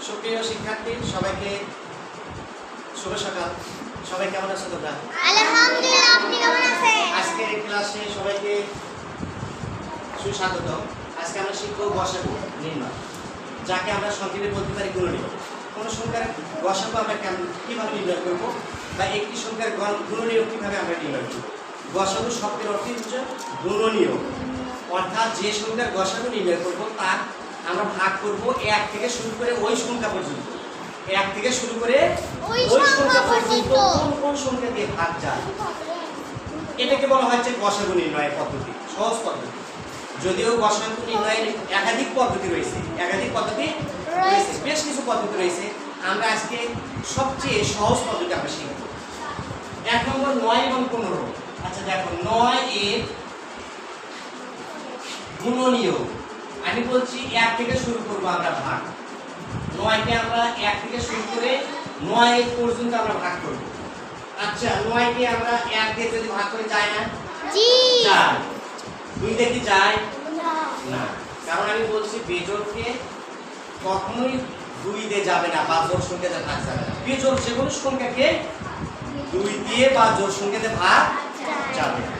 সুপ্রিয় শিক্ষার্থী সবাইকে শুভ সকাল। সবাই কেমন আছো তোমরা? আলহামদুলিল্লাহ, আপনি কেমন আছেন? আজকের এই ক্লাসে সবাইকে সুস্বাগত। আজকে আমরা শিখব গসাগু নির্ণয়, যাকে আমরা সংক্ষেপে বলতে পারি গুণনীয়। কোনো সংখ্যার গসাগু আমরা কিভাবে নির্ণয় করব বা একটি সংখ্যার গুণনীয় কিভাবে আমরা নির্ণয় করব। গসাগু শব্দের অর্থ হচ্ছে গুণনীয়, অর্থাৎ যে সংখ্যার গসাগু নির্ণয় করব তা আমরা ভাগ করব 1 থেকে শুরু করে ওই সংখ্যা পর্যন্ত। 1 থেকে শুরু করে ওই সংখ্যা পর্যন্ত কোন সংখ্যা দিয়ে ভাগ যায়, এটাকে বলা হয় যে গসাগু নির্ণয়ের পদ্ধতি, সহজ পদ্ধতি। যদিও গসাগু নির্ণয়ের একাধিক পদ্ধতি রয়েছে, বেশ কিছু পদ্ধতি রয়েছে। আমরা আজকে সবচেয়ে সহজ পদ্ধতি আমরা শিখব। 1 নম্বর 9 এবং 15। আচ্ছা দেখো, 9 এর গুণনীয় আমি বলছি 1 থেকে শুরু করব আমরা ভাগ। 9 কে আমরা 1 থেকে শুরু করে 9 পর্যন্ত আমরা ভাগ করব। আচ্ছা 9 কে আমরা 1 দিয়ে যদি ভাগ করে যায় না? জি। যায়। 2 দিয়ে কি যায়? না। না, কারণ আমি বলছি বেজোড়কে কখনোই 2 দিয়ে যাবে না বা জোড় সংখ্যাতে ভাগ যাবে না। বেজোড় যে কোনো সংখ্যাকে 2 দিয়ে বা জোড় সংখ্যাতে ভাগ যাবে না।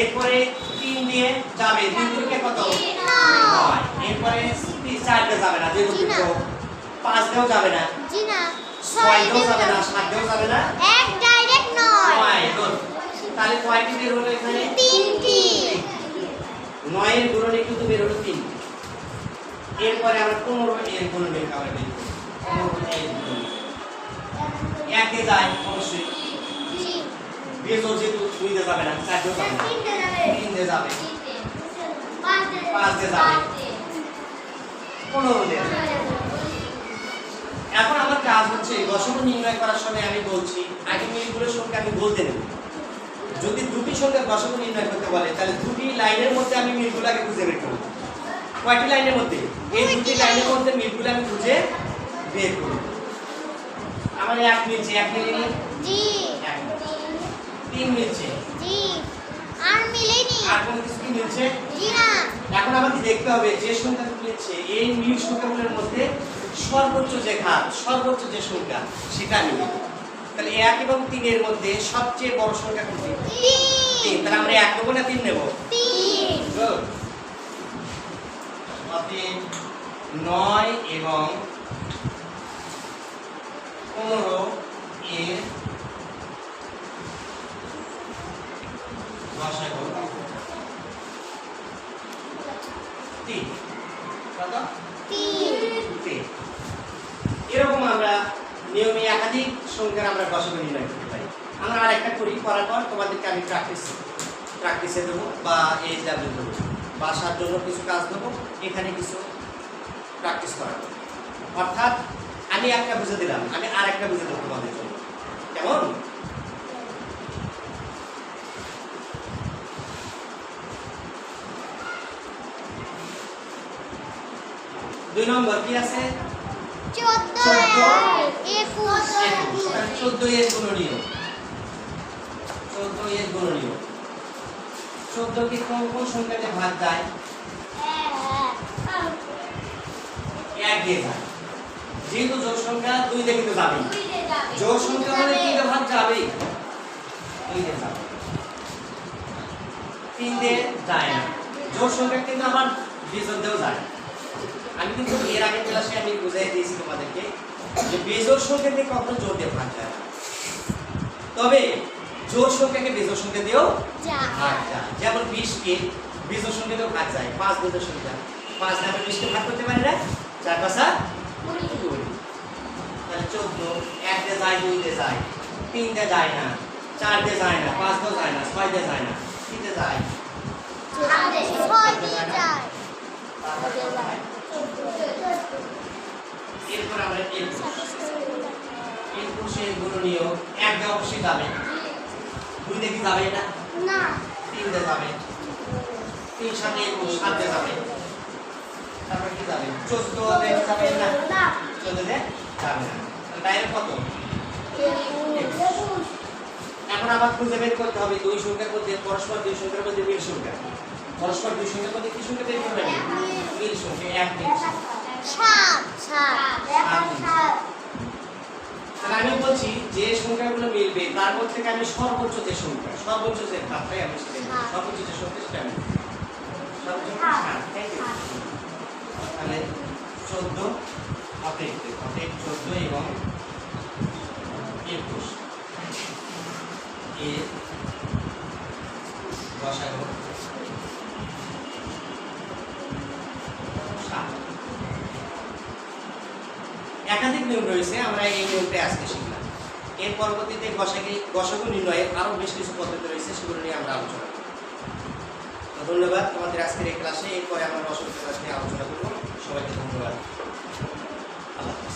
এরপরে 3 দিয়ে যাবে, 3 থেকে কত? 9। এরপরে 4 দিয়ে যাবে না, যেহেতু বেজোড়। 5 দিয়েও যাবে না, জি না। 6 দিয়েও যাবে না, 7 দিয়েও যাবে না, এক ডাইরেক্ট 9। তাহলে কয়টি বের হলো এখানে? 3টি। 9 এর গুণনীয় কিন্তু বের হলো 3। এরপরে আমরা 15 এর গুণনীয় আমরা বের করব। 15 এর গুণনীয় 1 এ যায় অবশ্যই, জি। বেজোড় যেহেতু 2 দিয়ে যাবে না, 4 দিয়েও যাবে না, 3 দিয়ে যাবে, 5 দিয়ে যাবে, 15 দিয়ে যাবে। এখন আমার কাজ হচ্ছে গসাগু নির্ণয় করার সময় আমি বলছি আগে মিলগুলোর সংখ্যা আমি বলতে নেব। যদি দুটি সংখ্যার গসাগু নির্ণয় করতে বলে তাহলে দুটি লাইনের মধ্যে আমি মিলগুলোকে খুঁজে বের করব। কয়টি লাইনের মধ্যে? এই দুটি লাইনের মধ্যে মিলগুলো আমি খুঁজে বের করব। আমার 1 মিলছে, 1 মিলেনি? জি। 3 মিলছে, জি। আর মিলেনি? আর কোন কিছু কি মিলছে? জি না। এখন আমাদের দেখতে হবে যে সংখ্যাটা মিলছে এই মিল সংখ্যাগুলোর মধ্যে সর্বোচ্চ যে ঘাত, সর্বোচ্চ যে সংখ্যা সেটা মিলবে। তাহলে 1 এবং 3 এর মধ্যে সবচেয়ে বড় সংখ্যা কোনটি? 3। তাহলে আমরা 1 নেব না 3 নেব? 3। গুড। অতএব 9 এবং 15 এর গসাগু 3। কত? 3। এরকম আমরা নিয়মে একাধিক সংখ্যার আমরা গসাগু নির্ণয় করতে পারি। আমরা আরেকটা করি, করার পর তোমাদেরকে আমি প্র্যাকটিসে দেবো বা এই ল্যাবে দেবো, বাসার জন্য কিছু কাজ দেবো, এখানে কিছু প্র্যাকটিস করাবো। অর্থাৎ আমি একটা বুঝে দিলাম, আমি আরেকটা বুঝে দেবো তোমাদের জন্য। কেমন? দুই নম্বর কি আছে? 14 21 14 এর গুণনীয়। 14 এর গুণনীয়। 14 কে কোন কোন সংখ্যাতে ভাগ যায়? 1 দিয়ে যায়। যেহেতু জোড় সংখ্যা 2 দিয়ে কিন্তু যাবেই। জোড় সংখ্যা মানে 3 দিয়ে ভাগ যাবেই। 2 দিয়ে যাবে। 3 দিয়ে যায় না। জোড় সংখ্যা কিন্তু আমার বিজোড় দিয়েও যায়। আমি কিন্তু এর আগের ক্লাসে আমি বুঝিয়ে দিয়েছি তোমাদেরকে যে বেজোড় সংখ্যাকে কখনো জোড় দিয়ে ভাগ যায় না। তবে জোড় সংখ্যাকে বেজোড় সংখ্যা দিয়েও ভাগ যায়। যেমন 20 কে বেজোড় সংখ্যা দিয়েও ভাগ যায়। 5 বেজোড় সংখ্যা। 5 দিয়ে আমরা 20 কে ভাগ করতে পারি না? 4 5 20। তাহলে 14 1 দিয়ে যায়, 2 দিয়ে যায়, 3 দিয়ে যায় না, 4 দিয়ে যায় না, 5 দিয়ে যায় না, 6 দিয়ে যায় না, 3 দিয়ে যায়, 6 দিয়ে যায়। এরপর আমরা 21 এর গুণনীয় 1 দিয়ে অবশ্যই যাবে, 2 দিয়ে কি যাবে না? না। 3 দিয়ে যাবে, 3 সাথে 21 7 দিয়ে যাবে, তারপর কি যাবে? 14 দিয়ে যাবে না? 14 দিয়ে যাবে না। তাহলে ডাইরেক্ট কত? 21। এখন আবার খুঁজে বের করতে হবে দুই সংখ্যার মধ্যে পরস্পর দুই সংখ্যার মধ্যে মিল সংখ্যা। পরস্পর দুই সংখ্যার মধ্যে কি সংখ্যা বের করবে? মিল সংখ্যা। 1 মিল 7 তাহলে আমি বলছি যে সংখ্যাগুলো মিলবে তারপর থেকে আমি সর্বোচ্চ যে সংখ্যা সর্বোচ্চ যে ধাপটাই আমি সেটা নেব। সর্বোচ্চ যে সংখ্যা সেটা আমি নেব। সর্বোচ্চ 7 থ্যাংক ইউ। তাহলে 14 অপেক 14 এবং 21 এর গসাগু 7। একাধিক নিয়ম রয়েছে, আমরা এই নিয়মটা আজকে শিখলাম। এর পরবর্তীতে গসাগু নির্ণয়ের আরো বেশ কিছু পদ্ধতি রয়েছে, সেগুলো নিয়ে আমরা আলোচনা করব। তো ধন্যবাদ তোমাদের আজকের এই ক্লাসে। এরপরে আমরা গসাগু ক্লাস নিয়ে আলোচনা করব। সবাইকে ধন্যবাদ।